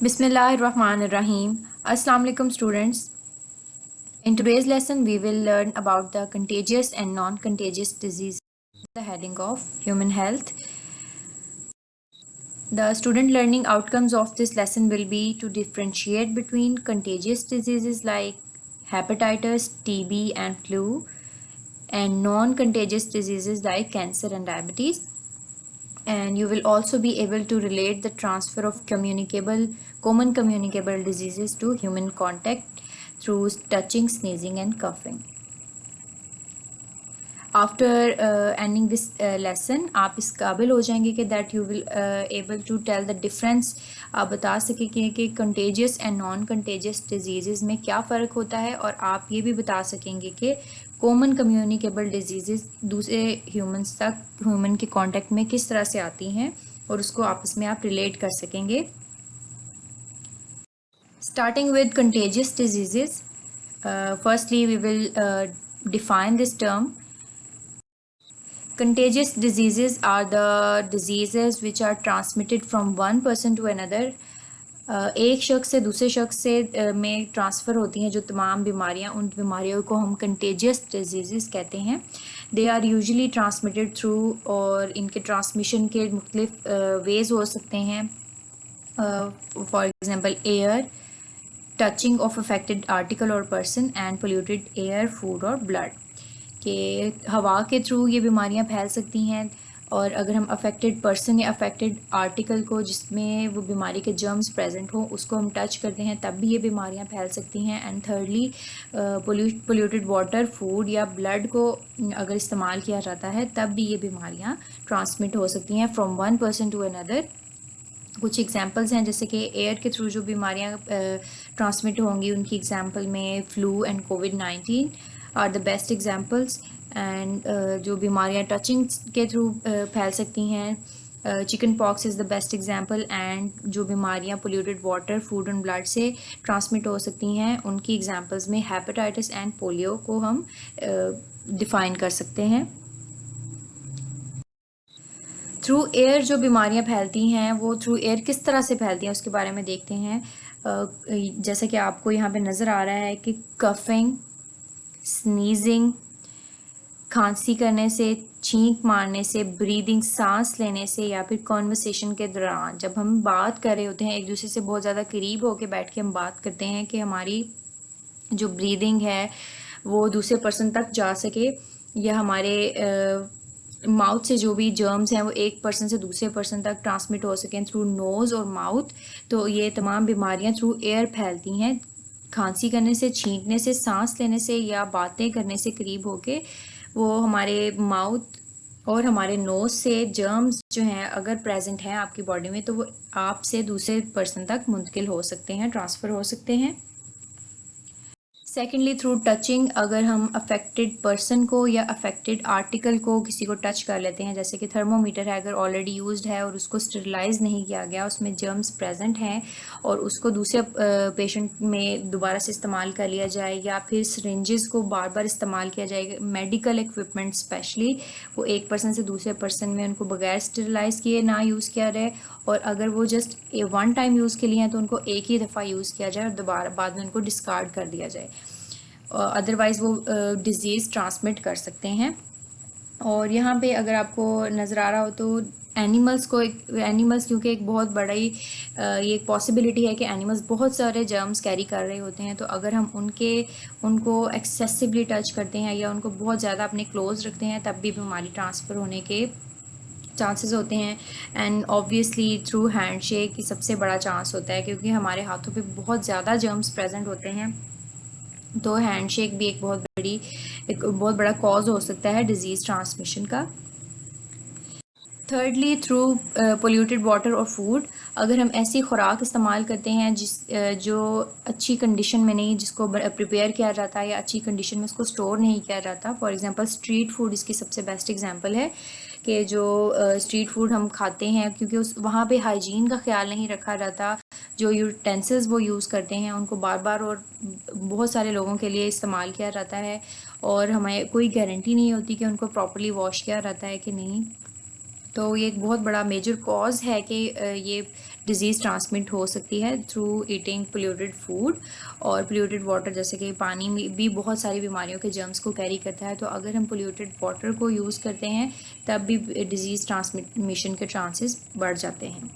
Bismillahirrahmanirrahim. Assalamu alaikum students. In today's lesson we will learn about the contagious and non-contagious diseases. The heading of human health. The student learning outcomes of this lesson will be to differentiate between contagious diseases like hepatitis, TB and flu, and non-contagious diseases like cancer and diabetes. And you will also be able to relate the transfer of common communicable diseases to human contact through touching, sneezing and coughing. After ending this lesson आप इस काबिल हो जाएंगे कि that you will able to tell the difference, आप बता सकेंगे कि contagious and non-contagious diseases में क्या फ़र्क होता है, और आप ये भी बता सकेंगे कि कॉमन कम्युनिकेबल डिजीज़ दूसरे ह्यूमन के कांटेक्ट में किस तरह से आती हैं और उसको आपस में आप रिलेट कर सकेंगे. Starting with contagious diseases, firstly we will define this term. Contagious diseases are the diseases which are transmitted from one person to another. एक शख्स से दूसरे शख्स से में ट्रांसफ़र होती हैं जो तमाम बीमारियां, उन बीमारियों को हम कंटेजियस डिजीज़ कहते हैं. They are usually transmitted through, और इनके ट्रांसमिशन के मुख्तलिफ वेज़ हो सकते हैं. For example air, touching of affected article or person, and polluted air, food or blood. कि हवा के थ्रू ये बीमारियां फैल सकती हैं, और अगर हम अफेक्टेड पर्सन या अफेक्टेड आर्टिकल को जिसमें वो बीमारी के जर्म्स प्रेजेंट हो उसको हम टच करते हैं तब भी ये बीमारियां फैल सकती हैं. And thirdly polluted water, food या ब्लड को अगर इस्तेमाल किया जाता है तब भी ये बीमारियां ट्रांसमिट हो सकती हैं from one person to another. कुछ एग्जांपल्स हैं जैसे कि एयर के थ्रू जो बीमारियां ट्रांसमिट होंगी उनकी एग्जांपल में फ्लू एंड कोविड-19 are the best examples. And जो बीमारियां टचिंग के थ्रू फैल सकती हैं, chicken pox is the best example. And जो बीमारियां polluted water, food and blood से ट्रांसमिट हो सकती हैं उनकी एग्जांपल्स में हेपेटाइटिस एंड पोलियो को हम डिफ़ाइन कर सकते हैं. थ्रू एयर जो बीमारियां फैलती हैं वो थ्रू एयर किस तरह से फैलती हैं उसके बारे में देखते हैं. जैसा कि आपको यहाँ पे नज़र आ रहा है कि कफिंग, स्नीजिंग, खांसी करने से, छींक मारने से, ब्रीदिंग, सांस लेने से, या फिर कॉन्वर्सेशन के दौरान जब हम बात कर रहे होते हैं एक दूसरे से बहुत ज़्यादा करीब होकर बैठ के हम बात करते हैं कि हमारी जो ब्रीदिंग है वो दूसरे पर्सन तक जा सके, या हमारे माउथ से जो भी जर्म्स हैं वो एक पर्सन से दूसरे पर्सन तक ट्रांसमिट हो सकें थ्रू नोज़ और माउथ. तो ये तमाम बीमारियां थ्रू एयर फैलती हैं. खांसी करने से, छींकने से, सांस लेने से या बातें करने से करीब होके वो हमारे माउथ और हमारे नोज़ से जर्म्स जो हैं अगर प्रेजेंट हैं आपकी बॉडी में तो वो आपसे दूसरे पर्सन तक मुंतकिल हो सकते हैं, ट्रांसफ़र हो सकते हैं. सेकेंडली थ्रू टचिंग, अगर हम अफेक्टेड पर्सन को या अफेक्टेड आर्टिकल को किसी को टच कर लेते हैं, जैसे कि थर्मोमीटर है अगर ऑलरेडी यूज्ड है और उसको स्टरलाइज नहीं किया गया, उसमें जर्म्स प्रेजेंट हैं और उसको दूसरे पेशेंट में दोबारा से इस्तेमाल कर लिया जाए, या फिर सिरिंजेस को बार बार इस्तेमाल किया जाएगा, मेडिकल इक्विपमेंट स्पेशली वो एक पर्सन से दूसरे पर्सन में उनको बगैर स्टरलाइज किए ना यूज़ किया जाए, और अगर वो जस्ट वन टाइम यूज़ के लिए हैं तो उनको एक ही दफ़ा यूज़ किया जाए और दोबारा बाद में उनको डिस्कार्ड कर दिया जाए, अदरवाइज़ वो डिज़ीज़ ट्रांसमिट कर सकते हैं. और यहाँ पे अगर आपको नज़र आ रहा हो तो एनिमल्स क्योंकि एक बहुत बड़ा ही ये एक पॉसिबिलिटी है कि एनिमल्स बहुत सारे जर्म्स कैरी कर रहे होते हैं, तो अगर हम उनको एक्सेसिवली टच करते हैं या उनको बहुत ज़्यादा अपने क्लोज रखते हैं तब भी बीमारी ट्रांसफ़र होने के चांसेस होते हैं. एंड ऑब्वियसली थ्रू हैंडशेक की सबसे बड़ा चांस होता है क्योंकि हमारे हाथों पे बहुत ज़्यादा जर्म्स प्रेजेंट होते हैं, तो हैंडशेक भी एक बहुत बड़ा कॉज हो सकता है डिजीज़ ट्रांसमिशन का. थर्डली थ्रू पोल्यूटेड वाटर और फूड, अगर हम ऐसी खुराक इस्तेमाल करते हैं जो अच्छी कंडीशन में नहीं, जिसको प्रिपेयर किया जाता है या अच्छी कंडीशन में उसको स्टोर नहीं किया जाता, फॉर एग्जांपल स्ट्रीट फूड इसकी सबसे बेस्ट एग्जांपल है कि जो स्ट्रीट फूड हम खाते हैं क्योंकि वहाँ पे हाइजीन का ख्याल नहीं रखा जाता, जो यूटेंसिल्स वो यूज़ करते हैं उनको बार बार और बहुत सारे लोगों के लिए इस्तेमाल किया जाता है और हमें कोई गारंटी नहीं होती कि उनको प्रॉपर्ली वॉश किया जाता है कि नहीं. तो ये एक बहुत बड़ा मेजर कॉज है कि ये डिजीज़ ट्रांसमिट हो सकती है थ्रू ईटिंग पोल्यूटेड फूड और पोल्यूटेड वाटर, जैसे कि पानी में भी बहुत सारी बीमारियों के जर्म्स को कैरी करता है। तो अगर हम पोल्यूटेड वाटर को यूज़ करते हैं तब भी डिजीज़ ट्रांसमिशन के चांसेस बढ़ जाते हैं।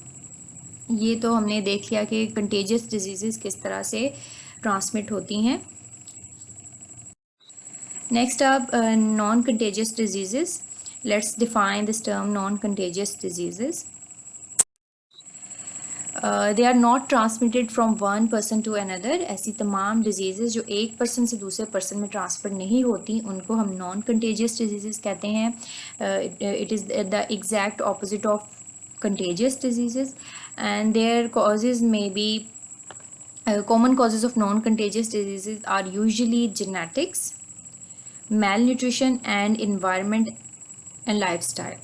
ये तो हमने देख लिया कि कंटेजियस डिजीज़ किस तरह से ट्रांसमिट होती हैं। नेक्स्ट अब non contagious disease. Let's define this term non contagious disease. They are not transmitted from one person to another. ऐसी तमाम डिजीज़ जो एक पर्सन से दूसरे पर्सन में ट्रांसफ़र नहीं होती उनको हम नॉन कंटेजियस डिजीज़ कहते हैं। It is the exact opposite of contagious diseases, and their causes may be common causes of non-contagious diseases are usually genetics, malnutrition and environment and lifestyle.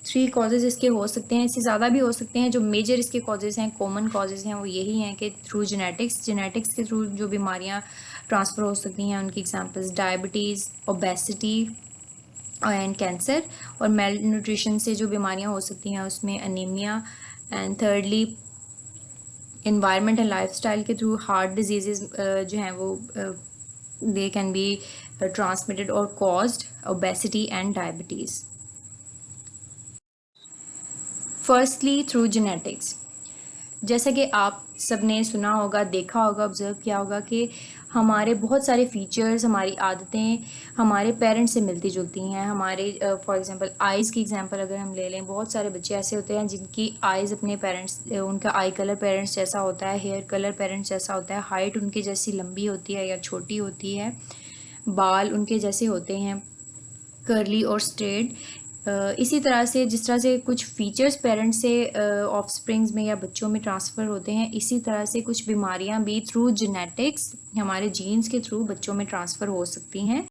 3 causes इसके हो सकते हैं, इससे ज़्यादा भी हो सकते हैं। जो मेजर इसके causes हैं, कॉमन causes हैं, वो यही हैं कि थ्रू जेनेटिक्स के थ्रू जो बीमारियाँ ट्रांसफ़र हो सकती हैं उनकी examples diabetes, obesity and cancer, और मेल न्यूट्रिशन से जो बीमारियां हो सकती हैं उसमें anaemia, and thirdly environment and lifestyle के थ्रू हार्ट डिजीज़ जो हैं वो दे कैन बी ट्रांसमिटेड और caused obesity and diabetes. Firstly through genetics. जैसा कि आप सबने सुना होगा, देखा होगा, ऑब्ज़र्व किया होगा कि हमारे बहुत सारे फीचर्स, हमारी आदतें हमारे पेरेंट्स से मिलती जुलती हैं। हमारे फॉर एग्जांपल आइज़ की एग्जांपल अगर हम ले लें, बहुत सारे बच्चे ऐसे होते हैं जिनकी आइज़ अपने पेरेंट्स, उनका आई कलर पेरेंट्स जैसा होता है, हेयर कलर पेरेंट्स जैसा होता है, हाइट उनकी जैसी लंबी होती है या छोटी होती है, बाल उनके जैसे होते हैं कर्ली और स्ट्रेट। इसी तरह से जिस तरह से कुछ फीचर्स पेरेंट्स से ऑफस्प्रिंग्स में या बच्चों में ट्रांसफ़र होते हैं, इसी तरह से कुछ बीमारियां भी थ्रू जेनेटिक्स हमारे जीन्स के थ्रू बच्चों में ट्रांसफ़र हो सकती हैं।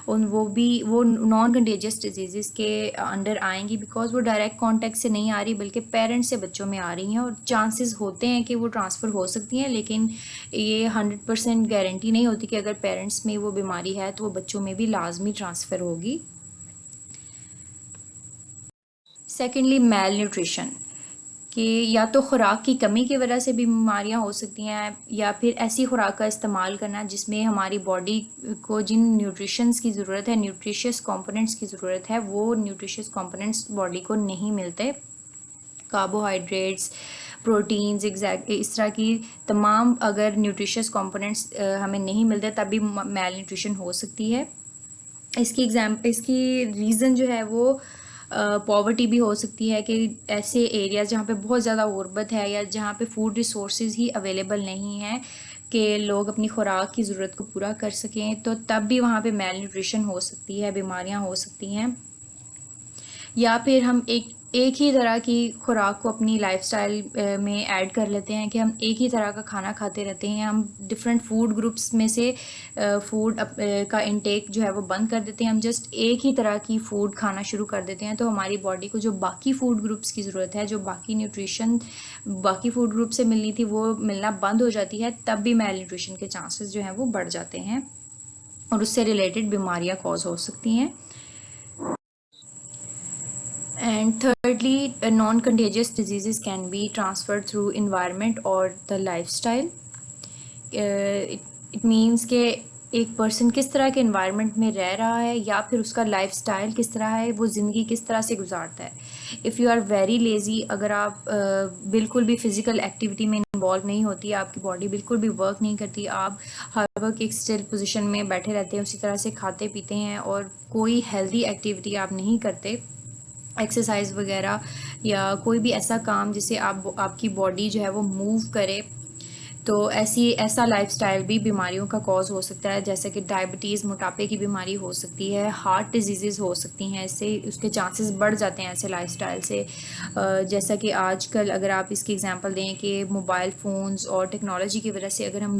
और वो नॉन कंटेजियस डिजीज़ के अंडर आएंगी बिकॉज वो डायरेक्ट कॉन्टेक्ट से नहीं आ रही बल्कि पेरेंट्स से बच्चों में आ रही हैं, और चांसेस होते हैं कि वो ट्रांसफ़र हो सकती हैं, लेकिन ये 100% गारंटी नहीं होती कि अगर पेरेंट्स में वो बीमारी है तो वो बच्चों में भी लाजमी ट्रांसफ़र होगी। सेकेंडली मेल न्यूट्रिशन, कि या तो ख़ुराक की कमी की वजह से बीमारियां हो सकती हैं या फिर ऐसी ख़ुराक का इस्तेमाल करना जिसमें हमारी बॉडी को जिन न्यूट्रिशंस की ज़रूरत है, न्यूट्रिशियस कंपोनेंट्स की ज़रूरत है, वो न्यूट्रिशियस कंपोनेंट्स बॉडी को नहीं मिलते। कार्बोहाइड्रेट्स, प्रोटीन्स, एग्जैक्ट इस तरह की तमाम अगर न्यूट्रिशियस कंपोनेंट्स हमें नहीं मिलते तब भी मेल न्यूट्रिशन हो सकती है। इसकी रीज़न जो है वो पॉवर्टी भी हो सकती है, कि ऐसे एरियाज़ जहाँ पे बहुत ज़्यादा गुर्बत है या जहाँ पे फूड रिसोर्सेज ही अवेलेबल नहीं है कि लोग अपनी खुराक की ज़रूरत को पूरा कर सकें, तो तब भी वहाँ पे मेल न्यूट्रिशन हो सकती है, बीमारियाँ हो सकती हैं। या फिर हम एक ही तरह की खुराक को अपनी लाइफस्टाइल में ऐड कर लेते हैं कि हम एक ही तरह का खाना खाते रहते हैं, हम डिफरेंट फूड ग्रुप्स में से फूड का इंटेक जो है वो बंद कर देते हैं, हम जस्ट एक ही तरह की फूड खाना शुरू कर देते हैं, तो हमारी बॉडी को जो बाकी फूड ग्रुप्स की ज़रूरत है, जो बाकी न्यूट्रिशन बाकी फूड ग्रुप से मिलनी थी वो मिलना बंद हो जाती है, तब भी मेल न्यूट्रिशन के चांसेस जो हैं वो बढ़ जाते हैं और उससे रिलेटेड बीमारियाँ कॉज हो सकती हैं। And thirdly, non-contagious diseases can be transferred through environment or the lifestyle. It means कि एक पर्सन किस तरह के इन्वायरमेंट में रह रहा है या फिर उसका लाइफस्टाइल किस तरह है, वो ज़िंदगी किस तरह से गुजारता है। If you are very lazy, अगर आप बिल्कुल भी फ़िज़िकल एक्टिविटी में इन्वॉल्व नहीं होती, आपकी बॉडी बिल्कुल भी वर्क नहीं करती, आप हर वक्त एक स्टिल पोजीशन में बैठे रहते हैं, उसी तरह से खाते पीते हैं और कोई हेल्दी एक्टिविटी आप नहीं करते, एक्सरसाइज वगैरह या कोई भी ऐसा काम जिससे आपकी बॉडी जो है वो मूव करे, तो ऐसा लाइफस्टाइल भी बीमारियों का कॉज हो सकता है, जैसे कि डायबिटीज़, मोटापे की बीमारी हो सकती है, हार्ट डिजीज़ हो सकती हैं, इससे उसके चांसेस बढ़ जाते हैं ऐसे लाइफस्टाइल से। जैसा कि आजकल अगर आप इसकी एग्जांपल दें कि मोबाइल फ़ोन्स और टेक्नोलॉजी की वजह से अगर हम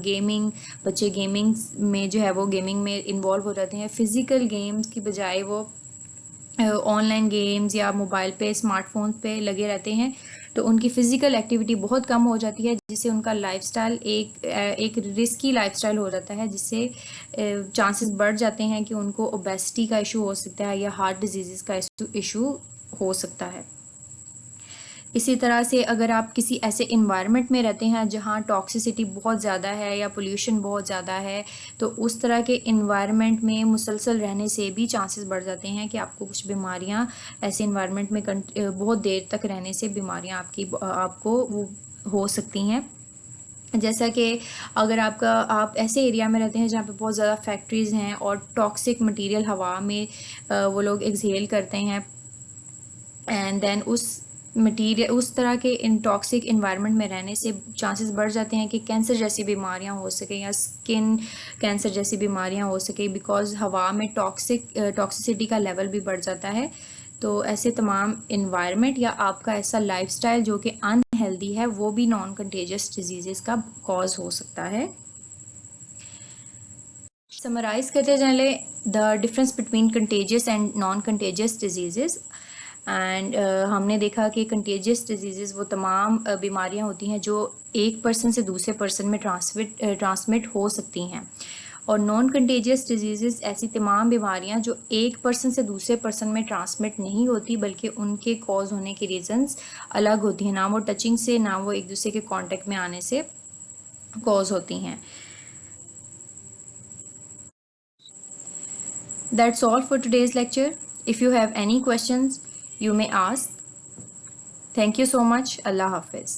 बच्चे गेमिंग में जो है वो गेमिंग में इन्वॉल्व हो जाते हैं, फ़िज़िकल गेम्स की बजाय वो ऑनलाइन गेम्स या मोबाइल पे, स्मार्टफोन पे लगे रहते हैं, तो उनकी फ़िज़िकल एक्टिविटी बहुत कम हो जाती है, जिससे उनका लाइफस्टाइल एक रिस्की लाइफस्टाइल हो जाता है, जिससे चांसेस बढ़ जाते हैं कि उनको ओबेसिटी का इशू हो सकता है या हार्ट डिजीज़ का इशू हो सकता है। इसी तरह से अगर आप किसी ऐसे इन्वायरमेंट में रहते हैं जहाँ टॉक्सिसिटी बहुत ज़्यादा है या पोल्यूशन बहुत ज़्यादा है, तो उस तरह के इन्वायरमेंट में मुसलसल रहने से भी चांसेस बढ़ जाते हैं कि आपको कुछ बीमारियाँ ऐसे इन्वायरमेंट में बहुत देर तक रहने से बीमारियाँ आपको वो हो सकती हैं। जैसा कि अगर आप ऐसे एरिया में रहते हैं जहाँ पे बहुत ज़्यादा फैक्ट्रीज़ हैं और टॉक्सिक मटेरियल हवा में वो लोग एक्सहेल करते हैं, एंड देन उस तरह के इन टॉक्सिक इन्वायरमेंट में रहने से चांसेस बढ़ जाते हैं कि कैंसर जैसी बीमारियां हो सके या स्किन कैंसर जैसी बीमारियां हो सके, बिकॉज़ हवा में टॉक्सिसिटी का लेवल भी बढ़ जाता है। तो ऐसे तमाम इन्वायरमेंट या आपका ऐसा लाइफस्टाइल जो कि अनहेल्दी है वो भी नॉन कंटेजियस डिजीज़ का कॉज हो सकता है। समराइज करते चले the difference between contagious and non contagious disease. And हमने देखा कि कंटेजियस डिजीज़ वो तमाम बीमारियां होती हैं जो एक पर्सन से दूसरे पर्सन में ट्रांसमिट हो सकती हैं, और नॉन कंटेजियस डिजीज़ ऐसी तमाम बीमारियां जो एक पर्सन से दूसरे पर्सन में ट्रांसमिट नहीं होती बल्कि उनके कॉज होने की रीज़न्स अलग होती हैं, ना वो टचिंग से ना वो एक दूसरे के कांटेक्ट में आने से कॉज होती हैं। That's all for today's lecture. If you have any questions, you may ask. Thank you so much. Allah Hafiz.